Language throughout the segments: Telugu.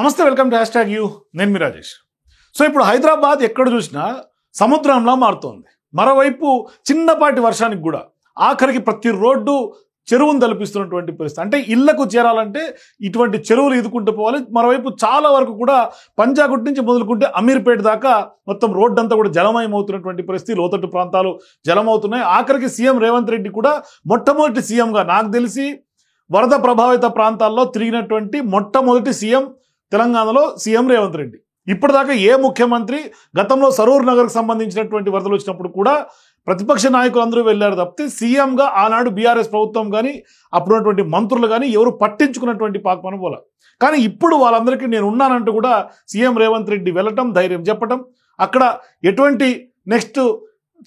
నమస్తే, వెల్కమ్ టు #యూ. నేను మీ రాజేష్. సో ఇప్పుడు హైదరాబాద్ ఎక్కడ చూసినా సముద్రంలా మారుతోంది. మరోవైపు చిన్నపాటి వర్షానికి కూడా ఆఖరికి ప్రతి రోడ్డు చెరువును తలపిస్తున్నటువంటి పరిస్థితి. అంటే ఇళ్లకు చేరాలంటే ఇటువంటి చెరువులు ఈదుకుంటూ పోవాలి. మరోవైపు చాలా వరకు కూడా పంజాగుట్ నుంచి మొదలుకుంటే అమీర్పేట దాకా మొత్తం రోడ్డు అంతా కూడా జలమయం అవుతున్నటువంటి పరిస్థితి. లోతట్టు ప్రాంతాలు జలమవుతున్నాయి. ఆఖరికి సీఎం రేవంత్ రెడ్డి కూడా మొట్టమొదటి సీఎంగా, నాకు తెలిసి వరద ప్రభావిత ప్రాంతాల్లో తిరిగినటువంటి మొట్టమొదటి సీఎం తెలంగాణలో సీఎం రేవంత్ రెడ్డి. ఇప్పటిదాకా ఏ ముఖ్యమంత్రి, గతంలో సరూర్ నగర్కు సంబంధించినటువంటి వరదలు వచ్చినప్పుడు కూడా ప్రతిపక్ష నాయకులు అందరూ వెళ్ళారు తప్పితే సీఎంగా ఆనాడు బీఆర్ఎస్ ప్రభుత్వం కానీ అప్పుడున్నటువంటి మంత్రులు కానీ ఎవరు పట్టించుకున్నటువంటి పాకమని పోల. కానీ ఇప్పుడు వాళ్ళందరికీ నేను ఉన్నానంటూ కూడా సీఎం రేవంత్ రెడ్డి వెళ్ళటం, ధైర్యం చెప్పటం, అక్కడ ఎటువంటి నెక్స్ట్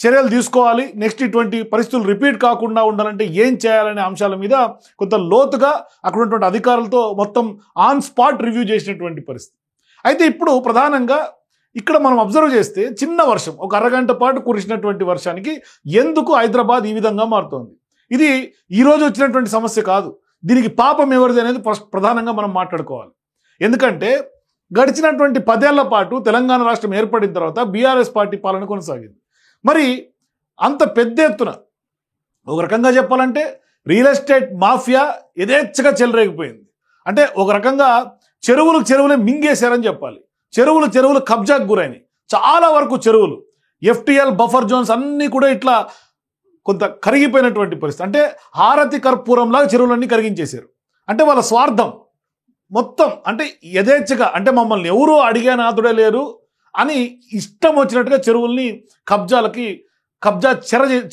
చర్యలు తీసుకోవాలి, నెక్స్ట్ ఇటువంటి పరిస్థితులు రిపీట్ కాకుండా ఉండాలంటే ఏం చేయాలనే అంశాల మీద కొంత లోతుగా అక్కడ ఉన్నటువంటి అధికారులతో మొత్తం ఆన్ స్పాట్ రివ్యూ చేసినటువంటి పరిస్థితి. అయితే ఇప్పుడు ప్రధానంగా ఇక్కడ మనం అబ్జర్వ్ చేస్తే చిన్న వర్షం, ఒక అరగంట పాటు కురిసినటువంటి వర్షానికి ఎందుకు హైదరాబాద్ ఈ విధంగా మారుతోంది? ఇది ఈరోజు వచ్చినటువంటి సమస్య కాదు. దీనికి పాపం ఎవరిది అనేది ప్రధానంగా మనం మాట్లాడుకోవాలి. ఎందుకంటే గడిచినటువంటి 10 ఏళ్ల పాటు తెలంగాణ రాష్ట్రం ఏర్పడిన తర్వాత బీఆర్ఎస్ పార్టీ పాలన కొనసాగింది. మరి అంత పెద్ద ఎత్తున ఒక రకంగా చెప్పాలంటే రియల్ ఎస్టేట్ మాఫియా యథేచ్ఛగా చెలరేగిపోయింది. అంటే ఒక రకంగా చెరువులే మింగేశారని చెప్పాలి. చెరువులు కబ్జాకు గురైనవి. చాలా వరకు చెరువులు, ఎఫ్టీఎల్ బఫర్ జోన్స్ అన్నీ కూడా ఇట్లా కొంత కరిగిపోయినటువంటి పరిస్థితి. అంటే హారతి కర్పూరంలాగా చెరువులన్నీ కరిగించేశారు. అంటే వాళ్ళ స్వార్థం మొత్తం, అంటే యథేచ్ఛగా, అంటే మమ్మల్ని ఎవరూ అడిగే నాథుడే లేరు అని ఇష్టం వచ్చినట్టుగా చెరువుల్ని కబ్జా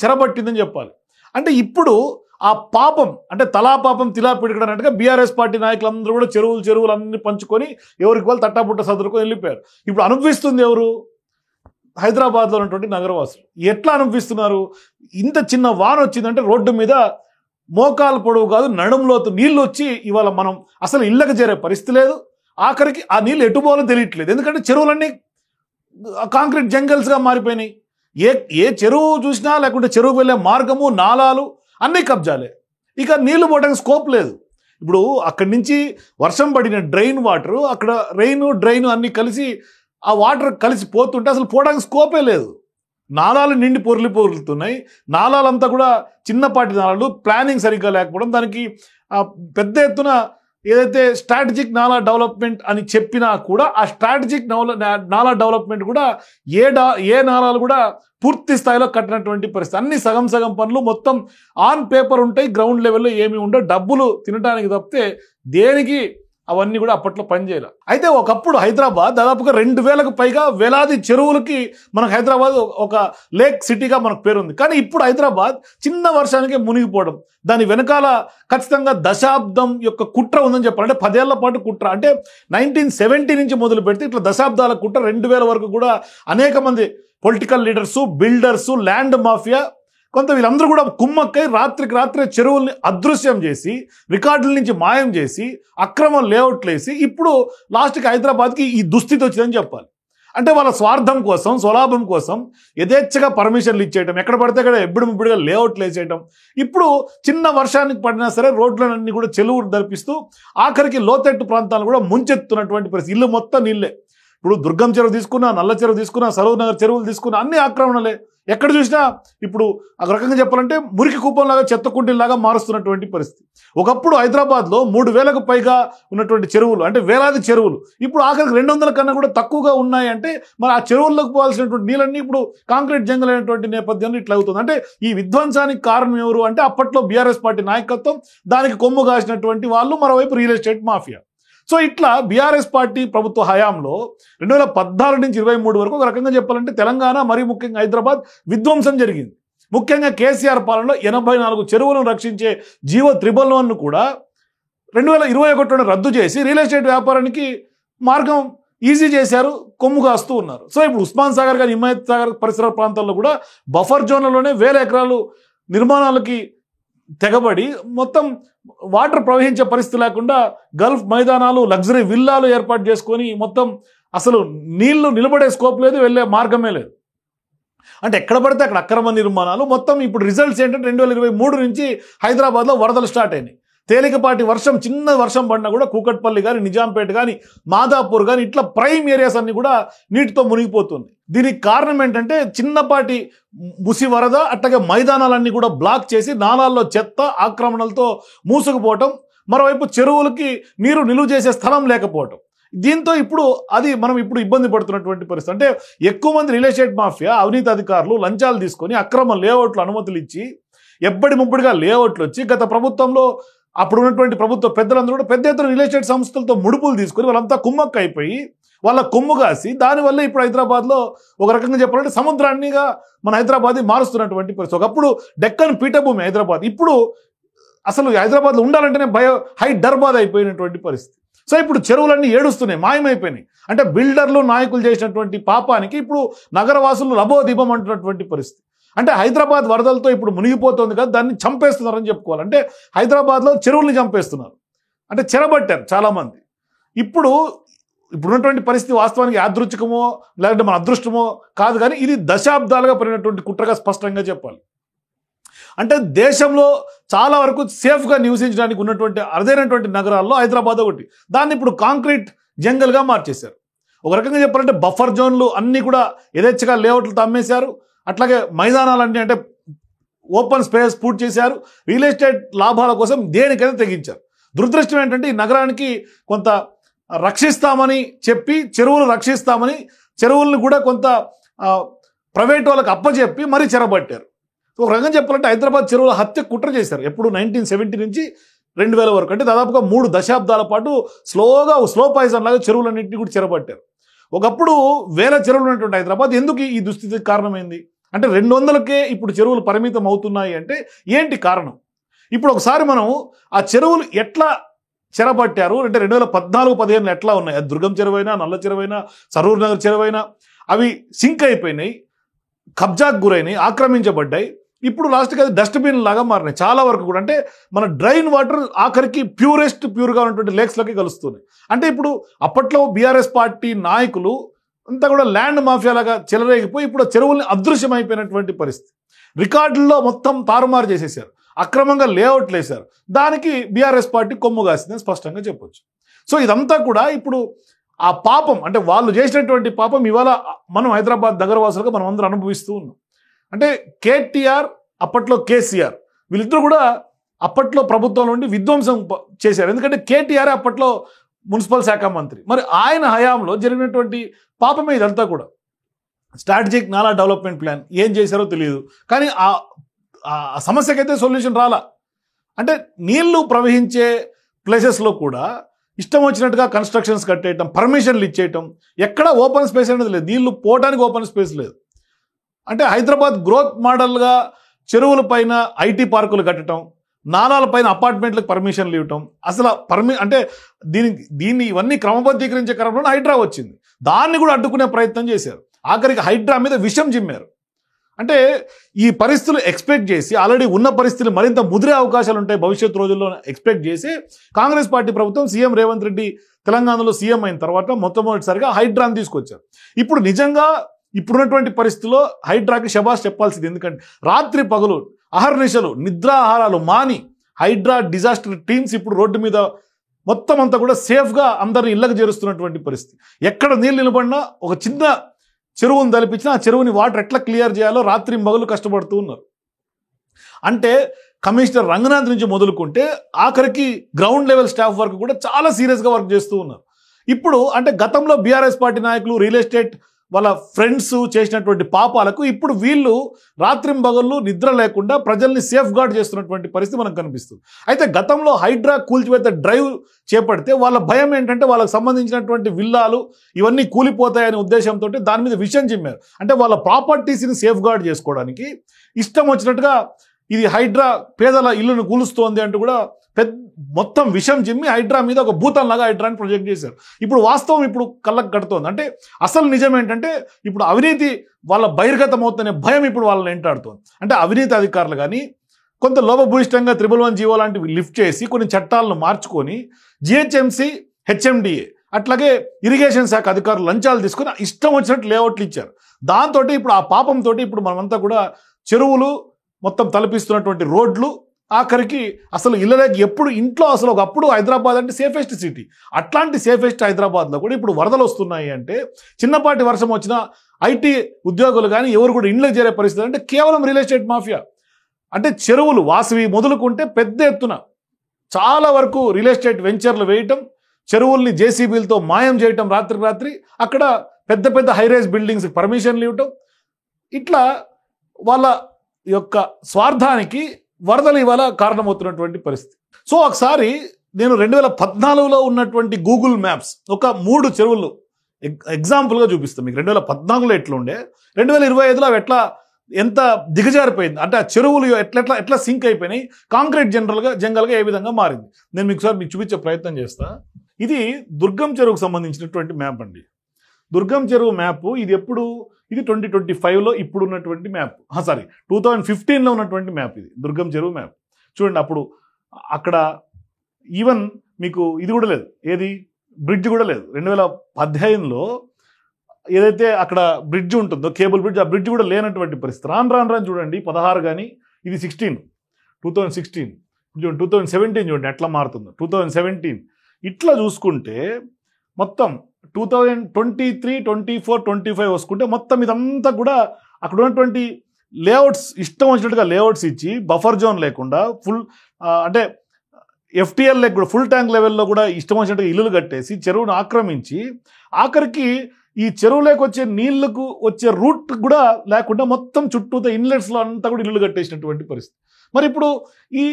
చెరబట్టిందని చెప్పాలి. అంటే ఇప్పుడు ఆ పాపం, అంటే తలా పాపం తిలా పిడకడన్నట్టుగా బీఆర్ఎస్ పార్టీ నాయకులందరూ కూడా చెరువులు అన్ని పంచుకొని ఎవరికి వాళ్ళు తట్టాపుట్ట సదురుకొని వెళ్ళిపోయారు. ఇప్పుడు అనుభవిస్తుంది ఎవరు? హైదరాబాద్లో ఉన్నటువంటి నగరవాసులు. ఎట్లా అనుభవిస్తున్నారు? ఇంత చిన్న వాన వచ్చిందంటే రోడ్డు మీద మోకాలు పొడవు కాదు నడుములోతు నీళ్ళు వచ్చి ఇవాళ మనం అసలు ఇళ్ళకి చేరే పరిస్థితి లేదు. ఆఖరికి ఆ నీళ్ళు ఎటుపోవాలో తెలియట్లేదు. ఎందుకంటే చెరువులన్నీ కాంక్రీట్ జంగల్స్గా మారిపోయినాయి. ఏ చెరువు చూసినా, లేకుంటే చెరువుకు వెళ్ళే మార్గము, నాలాలు అన్నీ కబ్జాలే. ఇక నీళ్లు పోవడానికి స్కోప్ లేదు. ఇప్పుడు అక్కడి నుంచి వర్షం పడిన డ్రైన్ వాటరు, అక్కడ డ్రైన్ అన్నీ కలిసి ఆ వాటర్ కలిసి పోతుంటే అసలు పోవడానికి స్కోపే లేదు. నాలాలు నిండి పొరులుతున్నాయి. నాలాలంతా కూడా చిన్నపాటి నాలాలు, ప్లానింగ్ సరిగ్గా లేకపోవడం, దానికి పెద్ద ఎత్తున ఏదైతే స్ట్రాటజిక్ నాలా డెవలప్మెంట్ అని చెప్పినా కూడా ఆ స్ట్రాటజిక్ నాలా డెవలప్మెంట్ కూడా ఏ నాలాలు కూడా పూర్తి స్థాయిలో కట్టినటువంటి పరిస్థితి. అన్ని సగం పనులు మొత్తం ఆన్ పేపర్ ఉంటాయి, గ్రౌండ్ లెవెల్లో ఏమి ఉండవు. డబ్బులు తినడానికి తప్పితే దేనికి అవన్నీ కూడా అప్పట్లో పనిచేయాలి. అయితే ఒకప్పుడు హైదరాబాద్ దాదాపుగా 2000కు పైగా వేలాది చెరువులకి మనకు హైదరాబాద్ ఒక లేక్ సిటీగా మనకు పేరుంది. కానీ ఇప్పుడు హైదరాబాద్ చిన్న వర్షానికే మునిగిపోవడం, దాని వెనకాల ఖచ్చితంగా దశాబ్దం యొక్క కుట్ర ఉందని చెప్పాలి. అంటే 10 ఏళ్ల పాటు కుట్ర, అంటే 1970 నుంచి మొదలు పెడితే ఇట్లా దశాబ్దాల కుట్ర 2000 వరకు కూడా అనేక మంది political leaders, builders, land mafia, కొంత వీళ్ళందరూ కూడా కుమ్మక్కై రాత్రికి రాత్రే చెరువుల్ని అదృశ్యం చేసి, రికార్డుల నుంచి మాయం చేసి, అక్రమ లేఅవుట్లు వేసి ఇప్పుడు లాస్ట్కి హైదరాబాద్కి ఈ దుస్థితి వచ్చిందని చెప్పాలి. అంటే వాళ్ళ స్వార్థం కోసం, స్వలాభం కోసం యథేచ్ఛగా పర్మిషన్లు ఇచ్చేయటం, ఎక్కడ పడితే అక్కడ ఎబ్బడిముబ్బడిగా లేఅవుట్లు వేసేయటం. ఇప్పుడు చిన్న వర్షానికి పడినా సరే రోడ్లన్నీ కూడా చెరువులు దర్పిస్తూ ఆఖరికి లోతట్టు ప్రాంతాలను కూడా ముంచెత్తున్నటువంటి పరిస్థితి. ఇల్లు మొత్తం నీళ్ళే. ఇప్పుడు దుర్గం చెరువు తీసుకున్నా, నల్ల చెరువు తీసుకున్నా, సరూర్ నగర్ చెరువులు తీసుకున్నా అన్ని ఆక్రమణలే. ఎక్కడ చూసినా ఇప్పుడు ఒక రకంగా చెప్పాలంటే మురికి కూపంలాగా, చెత్త కుండీలాగా మారుస్తున్నటువంటి పరిస్థితి. ఒకప్పుడు హైదరాబాద్లో 3000కు పైగా ఉన్నటువంటి చెరువులు, అంటే వేలాది చెరువులు, ఇప్పుడు ఆఖరికి 200 కన్నా కూడా తక్కువగా ఉన్నాయి. అంటే మరి ఆ చెరువుల్లోకి పోవాల్సినటువంటి నీళ్ళన్నీ ఇప్పుడు కాంక్రీట్ జంగల్ అయినటువంటి నేపథ్యంలో ఇట్లా అవుతుంది. అంటే ఈ విధ్వంసానికి కారణం ఎవరు అంటే అప్పట్లో బీఆర్ఎస్ పార్టీ నాయకత్వం, దానికి కొమ్ము కాసినటువంటి వాళ్ళు, మరోవైపు రియల్ ఎస్టేట్ మాఫియా. సో ఇట్లా బీఆర్ఎస్ పార్టీ ప్రభుత్వ హయాంలో 2014 నుంచి 23 వరకు ఒక రకంగా చెప్పాలంటే తెలంగాణ, మరీ ముఖ్యంగా హైదరాబాద్ విధ్వంసం జరిగింది. ముఖ్యంగా కేసీఆర్ పాలనలో 84 చెరువులను రక్షించే జీవో 111 కూడా 2021 రద్దు చేసి రియల్ ఎస్టేట్ వ్యాపారానికి మార్గం ఈజీ చేశారు, కొమ్ము కాస్తూ ఉన్నారు. సో ఇప్పుడు ఉస్మాన్ సాగర్ కానీ హిమాయత్ సాగర్ పరిసర ప్రాంతాల్లో కూడా బఫర్ జోన్లలోనే 1000 ఎకరాలు నిర్మాణాలకి తెగబడి మొత్తం వాటర్ ప్రవహించే పరిస్థితి లేకుండా గల్ఫ్ మైదానాలు, లగ్జరీ విల్లాలు ఏర్పాటు చేసుకొని మొత్తం అసలు నీళ్లు నిలబడే స్కోప్ లేదు, వెళ్ళే మార్గమే లేదు. అంటే ఎక్కడ పడితే అక్కడ అక్రమ నిర్మాణాలు. మొత్తం ఇప్పుడు రిజల్ట్స్ ఏంటంటే 2023 నుంచి హైదరాబాద్లో వరదలు స్టార్ట్ అయినాయి. తేలికపాటి వర్షం, చిన్న వర్షం పడినా కూడా కూకట్పల్లి కానీ, నిజాంపేట కానీ, మాదాపూర్ కానీ ఇట్లా ప్రైమ్ ఏరియాస్ అన్ని కూడా నీటితో మునిగిపోతుంది. దీనికి కారణం ఏంటంటే చిన్నపాటి ముసి వరద, అట్లాగే మైదానాలన్నీ కూడా బ్లాక్ చేసి నాలాల్లో చెత్త ఆక్రమణలతో మూసుకుపోవటం, మరోవైపు చెరువులకి నీరు నిలువ చేసే స్థలం లేకపోవటం. దీంతో మనం ఇప్పుడు ఇబ్బంది పడుతున్నటువంటి పరిస్థితి. అంటే ఎక్కువ మంది రియల్ ఎస్టేట్ మాఫియా, అవినీతి అధికారులు లంచాలు తీసుకొని అక్రమ లేఅవుట్లు అనుమతులు ఇచ్చి ఎబ్బడి ముబ్బడిగా లేఅవుట్లు వచ్చి గత ప్రభుత్వంలో అప్పుడు ఉన్నటువంటి ప్రభుత్వ పెద్దలందరూ కూడా పెద్ద ఎత్తున రియల్ ఎస్టేట్ సంస్థలతో ముడుపులు తీసుకొని వాళ్ళంతా కుమ్మక్క అయిపోయి వాళ్ళ కొమ్ము కాసి దానివల్ల ఇప్పుడు హైదరాబాద్లో ఒక రకంగా చెప్పాలంటే సముద్రాన్నిగా మన హైదరాబాద్ మారుస్తున్నటువంటి పరిస్థితి. ఒకప్పుడు డెక్కన్ పీఠభూమి హైదరాబాద్, ఇప్పుడు అసలు హైదరాబాద్లో ఉండాలంటేనే హైదరాబాద్ అయిపోయినటువంటి పరిస్థితి. సో ఇప్పుడు చెరువులన్నీ ఏడుస్తున్నాయి, మాయమైపోయినాయి. అంటే బిల్డర్లు నాయకులు చేసినటువంటి పాపానికి ఇప్పుడు నగరవాసులు లబోదీపం అంటున్నటువంటి పరిస్థితి. అంటే హైదరాబాద్ వరదలతో ఇప్పుడు మునిగిపోతుంది కదా, దాన్ని చంపేస్తున్నారని చెప్పుకోవాలి. అంటే హైదరాబాద్లో చెరువుల్ని చంపేస్తున్నారు, అంటే చెరబట్టారు చాలామంది. ఇప్పుడున్నటువంటి పరిస్థితి వాస్తవానికి యాదృచ్ఛికమో లేదంటే మన అదృష్టమో కాదు, కానీ ఇది దశాబ్దాలుగా పడినటువంటి కుట్రగా స్పష్టంగా చెప్పాలి. అంటే దేశంలో చాలా వరకు సేఫ్గా నివసించడానికి ఉన్నటువంటి అరుదైనటువంటి నగరాల్లో హైదరాబాద్ ఒకటి. దాన్ని ఇప్పుడు కాంక్రీట్ జంగల్గా మార్చేశారు. ఒక రకంగా చెప్పాలంటే బఫర్ జోన్లు అన్నీ కూడా యథేచ్ఛగా లేఅవుట్లతో అమ్మేశారు. అట్లాగే మైదానాలన్నీ అంటే ఓపెన్ స్పేస్ పూర్తి చేశారు. రియల్ ఎస్టేట్ లాభాల కోసం దేనికైనా తెగించారు. దురదృష్టం ఏంటంటే ఈ నగరానికి కొంత రక్షిస్తామని చెప్పి చెరువులు రక్షిస్తామని చెరువులను కూడా కొంత ప్రైవేట్ వాళ్ళకి అప్పచెప్పి మరీ చెరబట్టారు. ఒక రకంగా చెప్పాలంటే హైదరాబాద్ చెరువుల హత్య కుట్ర చేశారు. ఎప్పుడు 1970 నుంచి 2000 వరకు, అంటే దాదాపుగా 3 దశాబ్దాల పాటు స్లో పాయిజన్ లాగా చెరువులన్నింటినీ కూడా చెరబట్టారు. ఒకప్పుడు వేల చెరువులు ఉన్నటువంటి హైదరాబాద్ ఎందుకు ఈ దుస్థితికి కారణమైంది అంటే 200కే ఇప్పుడు చెరువులు పరిమితం అవుతున్నాయి. అంటే ఏంటి కారణం? ఇప్పుడు ఒకసారి మనం ఆ చెరువులు ఎట్లా చెరబట్టారు అంటే 2014-15 ఎట్లా ఉన్నాయి, అది దుర్గం చెరువైనా, నల్ల చెరువైనా, సరూర్ నగర్ చెరువైనా అవి సింక్ అయిపోయినాయి, కబ్జాకు గురైనాయి, ఆక్రమించబడ్డాయి. ఇప్పుడు లాస్ట్కి అది డస్ట్బిన్ లాగా మారినాయి చాలా వరకు కూడా. అంటే మన డ్రైన్ వాటర్ ఆఖరికి ప్యూర్గా ఉన్నటువంటి లేక్స్లోకి కలుస్తున్నాయి. అంటే ఇప్పుడు అప్పట్లో బీఆర్ఎస్ పార్టీ నాయకులు అంతా కూడా ల్యాండ్ మాఫియా లాగా చెలరేగిపోయి ఇప్పుడు చెరువుల్ని అదృశ్యమైపోయినటువంటి పరిస్థితి. రికార్డుల్లో మొత్తం తారుమారు చేసేసారు, అక్రమంగా లేఅవుట్లు వేశారు. దానికి బీఆర్ఎస్ పార్టీ కొమ్ము కాసిందని స్పష్టంగా చెప్పొచ్చు. సో ఇదంతా కూడా ఇప్పుడు ఆ పాపం, అంటే వాళ్ళు చేసినటువంటి పాపం ఇవాళ మనం హైదరాబాద్ నగరవాసులుగా మనం అందరూ అనుభవిస్తూ ఉన్నాం. అంటే కేటీఆర్ అప్పట్లో కేసీఆర్ వీళ్ళిద్దరూ కూడా అప్పట్లో ప్రభుత్వం నుండి విధ్వంసం చేశారు. ఎందుకంటే కేటీఆర్ అప్పట్లో మున్సిపల్ శాఖ మంత్రి. మరి ఆయన హయాంలో జరిగినటువంటి పాపమే ఇదంతా కూడా. స్ట్రాటజిక్ నాలా డెవలప్మెంట్ ప్లాన్ ఏం చేశారో తెలియదు, కానీ ఆ సమస్యకైతే సొల్యూషన్ రాలా. అంటే నీళ్లు ప్రవహించే ప్లేసెస్లో కూడా ఇష్టం వచ్చినట్టుగా కన్స్ట్రక్షన్స్ కట్టేయటం, పర్మిషన్లు ఇచ్చేయటం, ఎక్కడ ఓపెన్ స్పేస్ అనేది లేదు, నీళ్లు పోవడానికి ఓపెన్ స్పేస్ లేదు. అంటే హైదరాబాద్ గ్రోత్ మోడల్గా చెరువుల పైన ఐటీ పార్కులు కట్టడం, నాలాల పైన అపార్ట్మెంట్లకు పర్మిషన్లు ఇవ్వటం, అసలు అంటే దీన్ని ఇవన్నీ క్రమబద్ధీకరించే క్రమంలో హైడ్రా వచ్చింది. దాన్ని కూడా అడ్డుకునే ప్రయత్నం చేశారు. ఆఖరికి హైడ్రా మీద విషం జిమ్మారు. అంటే ఈ పరిస్థితులు ఎక్స్పెక్ట్ చేసి ఆల్రెడీ ఉన్న పరిస్థితులు మరింత ముదిరే అవకాశాలు ఉంటాయి భవిష్యత్ రోజుల్లో ఎక్స్పెక్ట్ చేసి కాంగ్రెస్ పార్టీ ప్రభుత్వం సీఎం రేవంత్ రెడ్డి తెలంగాణలో సీఎం అయిన తర్వాత మొట్టమొదటిసారిగా హైడ్రాని తీసుకొచ్చారు. ఇప్పుడు నిజంగా ఇప్పుడున్నటువంటి పరిస్థితుల్లో హైడ్రాకి శబాష్ చెప్పాల్సింది. ఎందుకంటే రాత్రి పగలు అహర్నిశలు నిద్రాహారాలు మాని హైడ్రా డిజాస్టర్ టీమ్స్ ఇప్పుడు రోడ్డు మీద మొత్తం అంతా కూడా సేఫ్గా అందరిని ఇళ్లకు చేరుస్తున్నటువంటి పరిస్థితి. ఎక్కడ నీళ్ళు నిలబడినా ఒక చిన్న చెరువును తలిపించినా ఆ చెరువుని వాటర్ ఎట్లా క్లియర్ చేయాలో రాత్రి మగలు కష్టపడుతూ ఉన్నారు. అంటే కమిషనర్ రంగనాథ్ నుంచి మొదలుకుంటే ఆఖరికి గ్రౌండ్ లెవెల్ స్టాఫ్ వరకు కూడా చాలా సీరియస్గా వర్క్ చేస్తూ ఉన్నారు. ఇప్పుడు అంటే గతంలో బీఆర్ఎస్ పార్టీ నాయకులు రియల్ ఎస్టేట్ వాళ్ళ ఫ్రెండ్స్ చేసినటువంటి పాపాలకు ఇప్పుడు వీళ్ళు రాత్రింబగళ్ళు నిద్ర లేకుండా ప్రజల్ని సేఫ్ గార్డ్ చేస్తున్నటువంటి పరిస్థితి మనకు కనిపిస్తుంది. అయితే గతంలో హైడ్రా కూల్చివేత డ్రైవ్ చేపడితే వాళ్ళ భయం ఏంటంటే వాళ్ళకు సంబంధించినటువంటి విల్లాలు ఇవన్నీ కూలిపోతాయనే ఉద్దేశంతో దాని మీద విషం చిమ్మారు. అంటే వాళ్ళ ప్రాపర్టీస్ని సేఫ్ గార్డ్ చేసుకోవడానికి ఇష్టం వచ్చినట్టుగా ఇది హైడ్రా పేదల ఇల్లును కూలుస్తోంది అంటూ కూడా మొత్తం విషం చిమ్మి హైడ్రా మీద ఒక భూతంలాగా హైడ్రాని ప్రొజెక్ట్ చేశారు. ఇప్పుడు వాస్తవం ఇప్పుడు కళ్ళకు కడుతోంది. అంటే అసలు నిజం ఏంటంటే ఇప్పుడు అవినీతి వాళ్ళ బహిర్గతం అవుతుందనే భయం ఇప్పుడు వాళ్ళని వెంటాడుతోంది. అంటే అవినీతి అధికారులు కానీ కొంత లోపభూయిష్టంగా 111 జీవో లాంటివి లిఫ్ట్ చేసి కొన్ని చట్టాలను మార్చుకొని జిహెచ్ఎంసీ, హెచ్ఎండిఏ అట్లాగే ఇరిగేషన్ శాఖ అధికారులు లంచాలు తీసుకుని ఇష్టం వచ్చినట్టు లేఅవుట్లు ఇచ్చారు. దాంతో ఇప్పుడు ఆ పాపంతో ఇప్పుడు మనమంతా కూడా చెరువులు మొత్తం తలపిస్తున్నటువంటి రోడ్లు ఆఖరికి అసలు ఇళ్ళకి ఎప్పుడు ఇంట్లో అసలు ఒకప్పుడు హైదరాబాద్ అంటే సేఫెస్ట్ సిటీ, అట్లాంటి సేఫెస్ట్ హైదరాబాద్లో కూడా ఇప్పుడు వరదలు వస్తున్నాయి అంటే చిన్నపాటి వర్షం వచ్చినా ఐటీ ఉద్యోగులు కానీ ఎవరు కూడా ఇండ్లకు చేరే పరిస్థితి అంటే కేవలం రియల్ ఎస్టేట్ మాఫియా. అంటే చెరువులు వాసవి మొదలుకుంటే పెద్ద ఎత్తున చాలా వరకు రియల్ ఎస్టేట్ వెంచర్లు వేయటం, చెరువుల్ని జేసీబీలతో మాయం చేయటం, రాత్రికి రాత్రి అక్కడ పెద్ద పెద్ద హైరైజ్ బిల్డింగ్స్ పర్మిషన్లు ఇవ్వటం, ఇట్లా వాళ్ళ యొక్క స్వార్థానికి వరదలు ఇవాళ కారణమవుతున్నటువంటి పరిస్థితి. సో ఒకసారి నేను 2014లో ఉన్నటువంటి గూగుల్ మ్యాప్స్ ఒక 3 చెరువులు ఎగ్జాంపుల్గా చూపిస్తాను మీకు. 2014లో ఎట్లా ఉండే, 2025లో అవి ఎట్లా ఎంత దిగజారిపోయింది అంటే ఆ చెరువులు ఎట్లా సింక్ అయిపోయినాయి, కాంక్రీట్ జంగల్గా ఏ విధంగా మారింది నేను మీకు చూపించే ప్రయత్నం చేస్తా. ఇది దుర్గం చెరువుకు సంబంధించినటువంటి మ్యాప్ అండి. దుర్గం చెరువు మ్యాప్ ఇది ఎప్పుడు, ఇది 2025లో ఇప్పుడు ఉన్నటువంటి మ్యాప్, సారీ 2015లో ఉన్నటువంటి మ్యాప్. ఇది దుర్గం చెరువు మ్యాప్ చూడండి. అప్పుడు అక్కడ ఈవెన్ మీకు ఇది కూడా లేదు, ఏది బ్రిడ్జ్ కూడా లేదు. 2015లో ఏదైతే అక్కడ బ్రిడ్జ్ ఉంటుందో కేబుల్ బ్రిడ్జ్, ఆ బ్రిడ్జ్ కూడా లేనటువంటి పరిస్థితి. రాను చూడండి 16 కానీ ఇది 2016 చూడండి, 2017 చూడండి ఎట్లా మారుతుందో. 2017 ఇట్లా చూసుకుంటే మొత్తం 2023, 24, 25 వసుకుంటే మొత్తం ఇదంతా కూడా అక్కడ ఉన్నటువంటి లేఅవుట్స్ ఇష్టం వచ్చినట్టుగా లేఅవుట్స్ ఇచ్చి బఫర్ జోన్ లేకుండా ఫుల్ అంటే ఎఫ్టీఎల్ లేక కూడా ఫుల్ ట్యాంక్ లెవెల్లో కూడా ఇష్టం వచ్చినట్టుగా ఇల్లులు కట్టేసి చెరువును ఆక్రమించి ఆఖరికి ఈ చెరువులోకి వచ్చే నీళ్లకు వచ్చే రూట్ కూడా లేకుండా మొత్తం చుట్టూతో ఇన్లెట్స్లో అంతా కూడా ఇల్లు కట్టేసినటువంటి పరిస్థితి. మరి ఇప్పుడు ఈ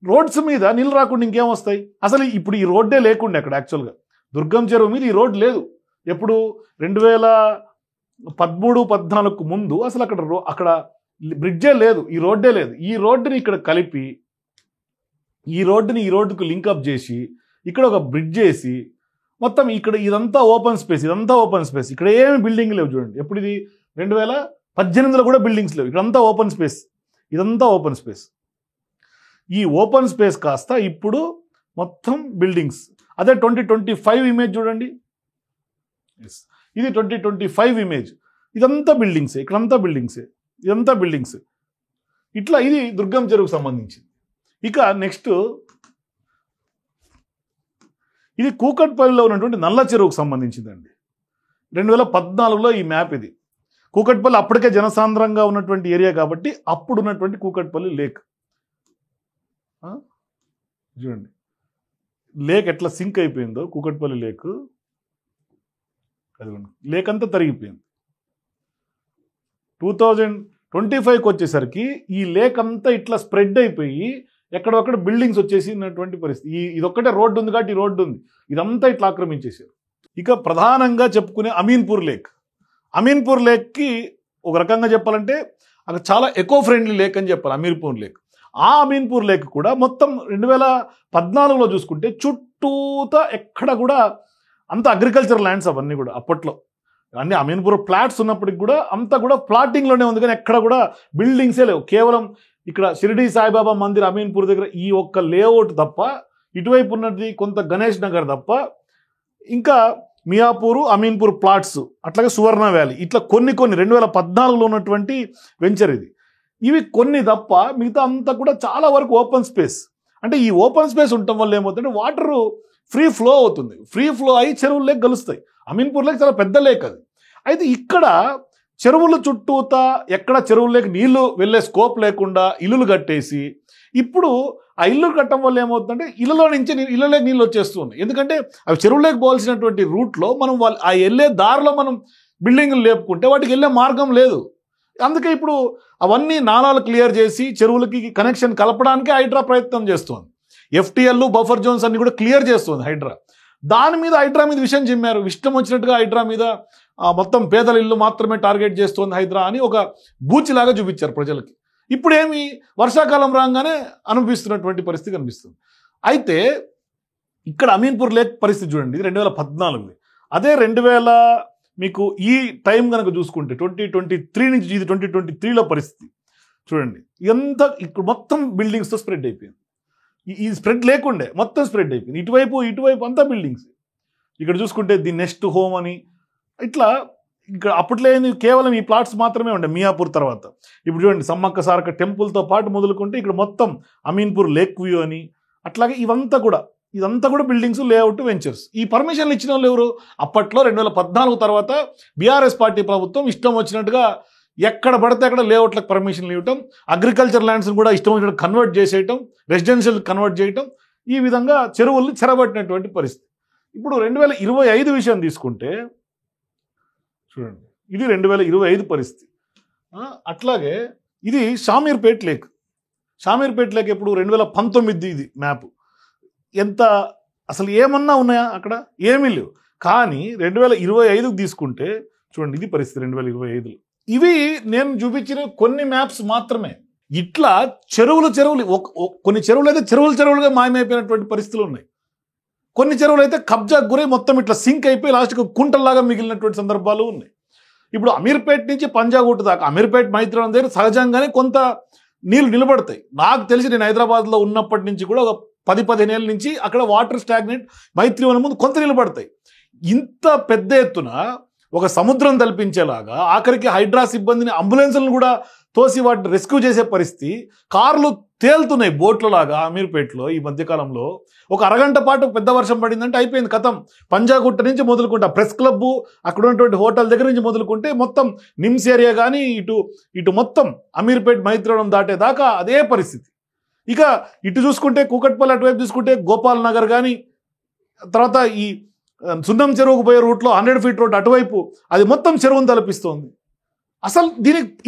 రోడ్స్ మీద నీళ్ళు రాకుండా ఇంకేం వస్తాయి? అసలు ఇప్పుడు ఈ రోడ్డే లేకుండా అక్కడ యాక్చువల్గా దుర్గం చెరువు మీద ఈ రోడ్ లేదు. ఎప్పుడు 2013-14 ముందు అసలు అక్కడ బ్రిడ్జే లేదు, ఈ రోడ్డే లేదు. ఈ రోడ్డుని ఇక్కడ కలిపి ఈ రోడ్డుకు లింకప్ చేసి ఇక్కడ ఒక బ్రిడ్జ్ వేసి మొత్తం ఇక్కడ ఇదంతా ఓపెన్ స్పేస్, ఇక్కడ ఏమి బిల్డింగ్ లేవు చూడండి. ఎప్పుడు ఇది 2018లో కూడా బిల్డింగ్స్ లేవు, ఇక్కడంతా ఓపెన్ స్పేస్, ఇదంతా ఓపెన్ స్పేస్. ఈ ఓపెన్ స్పేస్ కాస్త ఇప్పుడు మొత్తం బిల్డింగ్స్. అదే 2025 ఇమేజ్ చూడండి, ఇది 2025 ఇమేజ్, ఇదంతా బిల్డింగ్సే, ఇక్కడంతా బిల్డింగ్సే, ఇదంతా బిల్డింగ్స్. ఇట్లా ఇది దుర్గం చెరువుకు సంబంధించింది. ఇక నెక్స్ట్ ఇది కూకట్పల్లిలో ఉన్నటువంటి నల్ల చెరువుకు సంబంధించిందండి. 2014లో ఈ మ్యాప్ ఇది. కూకట్పల్లి అప్పటికే జనసాంద్రంగా ఉన్నటువంటి ఏరియా కాబట్టి అప్పుడు ఉన్నటువంటి కూకట్పల్లి లేక్ చూడండి, లేక్ ఎట్లా సింక్ అయిపోయిందో కూకట్పల్లి లేక్, అదిగోండి లేక్ అంతా తరిగిపోయింది. 2025కి వచ్చేసరికి ఈ లేక్ అంతా ఇట్లా స్ప్రెడ్ అయిపోయి ఎక్కడొక్కడ బిల్డింగ్స్ వచ్చేసినటువంటి పరిస్థితి. ఇదొక్కటే రోడ్డు ఉంది కాబట్టి ఈ రోడ్డు ఉంది, ఇదంతా ఇట్లా ఆక్రమించేసారు. ఇక ప్రధానంగా చెప్పుకునే అమీన్పూర్ లేక్కి ఒక రకంగా చెప్పాలంటే అక్కడ చాలా ఎకో ఫ్రెండ్లీ లేక్ అని చెప్పాలి అమీన్పూర్ లేక్. ఆ అమీన్పూర్ లేక్ కూడా మొత్తం 2014లో చూసుకుంటే చుట్టూతా ఎక్కడ కూడా అంత అగ్రికల్చర్ ల్యాండ్స్ అవన్నీ కూడా అప్పట్లో అన్ని అమీన్పూర్ ప్లాట్స్ ఉన్నప్పటికి కూడా అంతా కూడా ప్లాటింగ్లోనే ఉంది, కానీ ఎక్కడ కూడా బిల్డింగ్సే లేవు. కేవలం ఇక్కడ షిరిడి సాయిబాబా మందిర్ అమీన్పూర్ దగ్గర ఈ ఒక్క లేఅవుట్ తప్ప, ఇటువైపు ఉన్నది కొంత గణేష్ నగర్ తప్ప, ఇంకా మియాపూరు అమీన్పూర్ ప్లాట్స్, అట్లాగే సువర్ణ వ్యాలీ, ఇట్లా కొన్ని 2014లో ఉన్నటువంటి వెంచర్ ఇది. ఇవి కొన్ని తప్ప మిగతా అంతా కూడా చాలా వరకు ఓపెన్ స్పేస్. అంటే ఈ ఓపెన్ స్పేస్ ఉండటం వల్ల ఏమవుతుందంటే వాటర్ ఫ్రీ ఫ్లో అవుతుంది, ఫ్రీ ఫ్లో అయ్యి చెరువుల లేక్ కలుస్తాయి. అమీన్పూర్ లేక్ చాలా పెద్ద లేక్ అది. అయితే ఇక్కడ చెరువుల చుట్టూతా ఎక్కడ చెరువుల్లోకి నీళ్లు వెళ్ళే స్కోప్ లేకుండా ఇల్లులు కట్టేసి ఇప్పుడు ఆ ఇల్లు కట్టడం వల్ల ఏమవుతుందంటే ఇళ్ళలోకి నీళ్ళు వచ్చేస్తూ ఉన్నాయి. ఎందుకంటే అవి చెరువులోకి పోవాల్సినటువంటి రూట్లో మనం ఆ వెళ్ళే దారిలో మనం బిల్డింగ్లు లేపుకుంటే వాటికి వెళ్ళే మార్గం లేదు. అందుకే ఇప్పుడు అవన్నీ నాలాలు క్లియర్ చేసి చెరువులకి కనెక్షన్ కలపడానికి హైడ్రా ప్రయత్నం చేస్తుంది. ఎఫ్టీఎల్ బఫర్ జోన్స్ అన్ని కూడా క్లియర్ చేస్తుంది హైడ్రా. దాని మీద హైడ్రా మీద విషయం చెప్పారు, ఇష్టం వచ్చినట్టుగా హైడ్రా మీద మొత్తం పేదల ఇల్లు మాత్రమే టార్గెట్ చేస్తుంది హైడ్రా అని ఒక బూచిలాగా చూపించారు ప్రజలకి. ఇప్పుడు ఏమి వర్షాకాలం రాగానే అనుభవిస్తున్నటువంటి పరిస్థితి కనిపిస్తుంది. అయితే ఇక్కడ అమీన్పూర్ లేక్ పరిస్థితి చూడండి, 2014. అదే 2000 మీకు ఈ టైం కనుక చూసుకుంటే 2023 నుంచి ఇది 2023లో పరిస్థితి చూడండి. ఇదంతా ఇక్కడ మొత్తం బిల్డింగ్స్తో స్ప్రెడ్ అయిపోయింది. ఈ స్ప్రెడ్ లేకుండే మొత్తం స్ప్రెడ్ అయిపోయింది. ఇటువైపు అంతా బిల్డింగ్స్. ఇక్కడ చూసుకుంటే ది నెక్స్ట్ హోమ్ అని ఇట్లా ఇక్కడ అప్పట్లో కేవలం ఈ ప్లాట్స్ మాత్రమే ఉండే మియాపూర్ తర్వాత. ఇప్పుడు చూడండి సమ్మక్క సారక్క టెంపుల్తో పాటు మొదలుకుంటే ఇక్కడ మొత్తం అమీన్పూర్ లేక్ వ్యూ అని అట్లాగే ఇదంతా కూడా బిల్డింగ్స్ లేఅవుట్ వెంచర్స్. ఈ పర్మిషన్లు ఇచ్చిన వాళ్ళు ఎవరు? అప్పట్లో 2014 తర్వాత బీఆర్ఎస్ పార్టీ ప్రభుత్వం ఇష్టం వచ్చినట్టుగా ఎక్కడ పడితే అక్కడ లేఅవుట్లకు పర్మిషన్లు ఇవ్వటం, అగ్రికల్చర్ ల్యాండ్స్ని కూడా ఇష్టం వచ్చినట్టు కన్వర్ట్ చేసేయటం, రెసిడెన్షియల్ కన్వర్ట్ చేయటం, ఈ విధంగా చెరువుల్ని చెరబట్టినటువంటి పరిస్థితి. ఇప్పుడు 2025 విషయం తీసుకుంటే చూడండి, ఇది 2025 పరిస్థితి. అట్లాగే ఇది షామీర్పేట్ లేక్. షామీర్పేట్ లేక్ ఎప్పుడు 2019 ఇది మ్యాప్. ఎంత అసలు ఏమన్నా ఉన్నాయా అక్కడ? ఏమీ లేవు. కానీ 2025 తీసుకుంటే చూడండి, ఇది పరిస్థితి 2025లో. ఇవి నేను చూపించిన కొన్ని మ్యాప్స్ మాత్రమే. ఇట్లా చెరువులు కొన్ని చెరువులు అయితే చెరువులుగా మాయమైపోయినటువంటి పరిస్థితులు ఉన్నాయి. కొన్ని చెరువులు అయితే కబ్జాకు గురై మొత్తం ఇట్లా సింక్ అయిపోయి లాస్ట్కి కుంటల్లాగా మిగిలినటువంటి సందర్భాలు ఉన్నాయి. ఇప్పుడు అమీర్పేట్ నుంచి పంజాగుట్ట దాకా అమీర్పేట్ మైత్రివనం దగ్గర సహజంగానే కొంత నీళ్లు నిలబడతాయి. నాకు తెలిసి నేను హైదరాబాద్లో ఉన్నప్పటి నుంచి కూడా ఒక 10-15 ఏళ్ళ నుంచి అక్కడ వాటర్ స్టాగ్నెంట్ మైత్రివనం ముందు కొంత నిలబడతాయి. ఇంత పెద్ద ఎత్తున ఒక సముద్రం తలపించేలాగా ఆఖరికి హైడ్రా సిబ్బందిని అంబులెన్స్లను కూడా తోసి వాటిని రెస్క్యూ చేసే పరిస్థితి, కార్లు తేలుతున్నాయి బోట్లలాగా అమీర్పేట్లో. ఈ మధ్యకాలంలో ఒక అరగంట పాటు పెద్ద వర్షం పడిందంటే అయిపోయింది కథం. పంజాగుట్ట నుంచి మొదలుకుంటా ప్రెస్ క్లబ్ అక్కడ ఉన్నటువంటి హోటల్ దగ్గర నుంచి మొదలుకుంటే మొత్తం నిమ్స్ ఏరియా కానీ ఇటు మొత్తం అమీర్పేట్ మైత్రివనం దాటేదాకా అదే పరిస్థితి. ఇక ఇటు చూసుకుంటే కూకట్పల్లి అటువైపు చూసుకుంటే గోపాల్ నగర్ కానీ, తర్వాత ఈ సున్నం చెరువుకు పోయే రూట్లో 100 ఫీట్ రోడ్ అటువైపు అది మొత్తం చెరువును తలపిస్తోంది. అసలు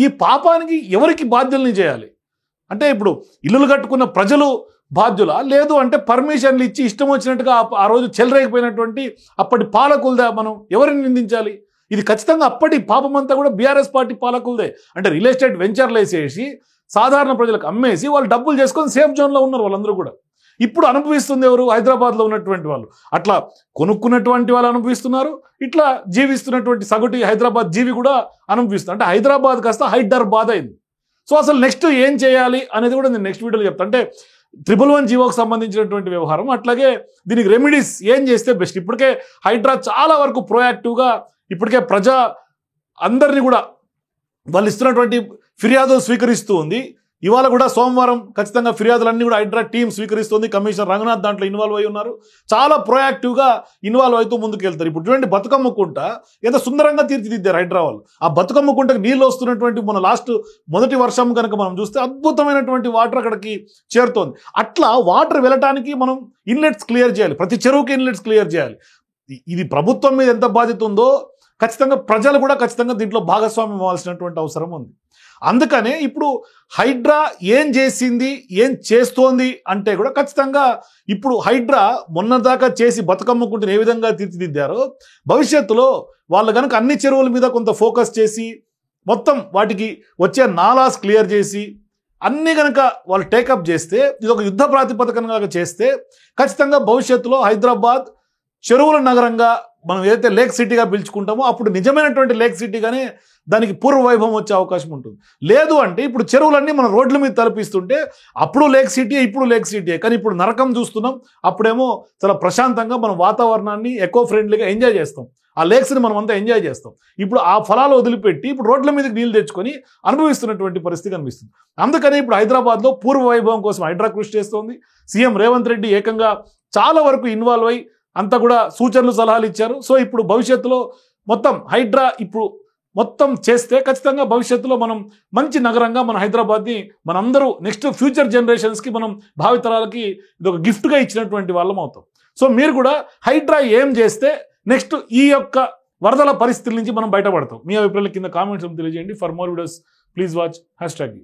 ఈ పాపానికి ఎవరికి బాధ్యుల్ని చేయాలి? అంటే ఇప్పుడు ఇల్లులు కట్టుకున్న ప్రజలు బాధ్యులా, లేదు అంటే పర్మిషన్లు ఇచ్చి ఇష్టం వచ్చినట్టుగా ఆ రోజు చెలరేగిపోయినటువంటి అప్పటి పాలకులదే మనం ఎవరిని నిందించాలి? ఇది ఖచ్చితంగా అప్పటి పాపమంతా కూడా బీఆర్ఎస్ పార్టీ పాలకులదే. అంటే రియల్ ఎస్టేట్ వెంచర్లు వేసేసి సాధారణ ప్రజలకు అమ్మేసి వాళ్ళు డబ్బులు చేసుకొని సేఫ్ జోన్లో ఉన్నారు వాళ్ళందరూ కూడా. ఇప్పుడు అనుభవిస్తుంది ఎవరు? హైదరాబాద్లో ఉన్నటువంటి వాళ్ళు. అట్లా కొనుక్కున్నటువంటి వాళ్ళు అనుభవిస్తున్నారు, ఇట్లా జీవిస్తున్నటువంటి సగటు హైదరాబాద్ జీవి కూడా అనుభవిస్తున్నారు. అంటే హైదరాబాద్ కాస్త హైదరాబాద్ అయింది. సో అసలు నెక్స్ట్ ఏం చేయాలి అనేది కూడా నేను నెక్స్ట్ వీడియోలో చెప్తాను. అంటే 111 జీవోకి సంబంధించినటువంటి వ్యవహారం, అట్లాగే దీనికి రెమెడీస్ ఏం చేస్తే బెస్ట్. ఇప్పటికే హైడ్రా చాలా వరకు ప్రోయాక్టివ్గా ఇప్పటికే ప్రజా అందరినీ కూడా వాళ్ళు ఇస్తున్నటువంటి ఫిర్యాదులు స్వీకరిస్తూ ఉంది. ఇవాళ కూడా సోమవారం ఖచ్చితంగా ఫిర్యాదులన్నీ కూడా హైడ్రా టీం స్వీకరిస్తుంది. కమిషనర్ రంగనాథ్ దాంట్లో ఇన్వాల్వ్ అయి ఉన్నారు. చాలా ప్రొయాక్టివ్గా ఇన్వాల్వ్ అవుతూ ముందుకు వెళ్తారు. ఇప్పుడు చూడండి, బతుకమ్మ కుంట ఎంత సుందరంగా తీర్చిదిద్దారు హైడ్రా వాళ్ళు. ఆ బతుకమ్మ కుంటకు నీళ్ళు వస్తున్నటువంటి మొదటి వర్షం కనుక మనం చూస్తే అద్భుతమైనటువంటి వాటర్ అక్కడికి చేరుతోంది. అట్లా వాటర్ వెళ్ళటానికి మనం ఇన్లెట్స్ క్లియర్ చేయాలి, ప్రతి చెరువుకి ఇన్లెట్స్ క్లియర్ చేయాలి. ఇది ప్రభుత్వం మీద ఎంత బాధ్యత ఉందో ఖచ్చితంగా ప్రజలు కూడా ఖచ్చితంగా దీంట్లో భాగస్వామ్యం అవ్వాల్సినటువంటి అవసరం ఉంది. అందుకనే ఇప్పుడు హైడ్రా ఏం చేసింది, ఏం చేస్తోంది అంటే కూడా ఖచ్చితంగా ఇప్పుడు హైడ్రా మొన్నదాకా చేసి బతుకమ్మకుంటున్న ఏ విధంగా తీర్చిదిద్దారో భవిష్యత్తులో వాళ్ళు కనుక అన్ని చెరువుల మీద కొంత ఫోకస్ చేసి మొత్తం వాటికి వచ్చే నాలాస్ క్లియర్ చేసి అన్నీ కనుక వాళ్ళు టేకప్ చేస్తే, ఇది ఒక యుద్ధ ప్రాతిపదికనగా చేస్తే ఖచ్చితంగా భవిష్యత్తులో హైదరాబాద్ చెరువుల నగరంగా మనం ఏదైతే లేక్ సిటీగా పిలుచుకుంటామో అప్పుడు నిజమైనటువంటి లేక్ సిటీగానే దానికి పూర్వ వైభవం వచ్చే అవకాశం ఉంటుంది. లేదు అంటే ఇప్పుడు చెరువులన్నీ మన రోడ్ల మీద తలపిస్తుంటే అప్పుడు లేక్ సిటీ, ఇప్పుడు లేక్ సిటీ, కానీ ఇప్పుడు నరకం చూస్తున్నాం. అప్పుడేమో చాలా ప్రశాంతంగా మనం వాతావరణాన్ని ఎకో ఫ్రెండ్లీగా ఎంజాయ్ చేస్తాం, ఆ లేక్స్ని మనం అంతా ఎంజాయ్ చేస్తాం. ఇప్పుడు ఆ ఫలాలు వదిలిపెట్టి ఇప్పుడు రోడ్ల మీదకి నీళ్ళు తెచ్చుకొని అనుభవిస్తున్నటువంటి పరిస్థితి కనిపిస్తుంది. అందుకని ఇప్పుడు హైదరాబాద్లో పూర్వ వైభవం కోసం హైడ్రా కృషి చేస్తోంది. సీఎం రేవంత్ రెడ్డి ఏకంగా చాలా వరకు ఇన్వాల్వ్ అయ్యి అంతా కూడా సూచనలు సలహాలు ఇచ్చారు. సో ఇప్పుడు భవిష్యత్తులో మొత్తం హైడ్రా ఇప్పుడు మొత్తం చేస్తే ఖచ్చితంగా భవిష్యత్తులో మనం మంచి నగరంగా మన హైదరాబాద్ని మనందరూ నెక్స్ట్ ఫ్యూచర్ జనరేషన్స్కి మనం భావితరాలకి ఇది ఒక గిఫ్ట్గా ఇచ్చినటువంటి వాళ్ళం అవుతాం. సో మీరు కూడా హైడ్రా ఏం చేస్తే నెక్స్ట్ ఈ యొక్క వరదల పరిస్థితుల నుంచి మనం బయటపడతాం. మీ అభిప్రాయాల కింద కామెంట్స్ తెలియజేయండి. For more videos please watch #.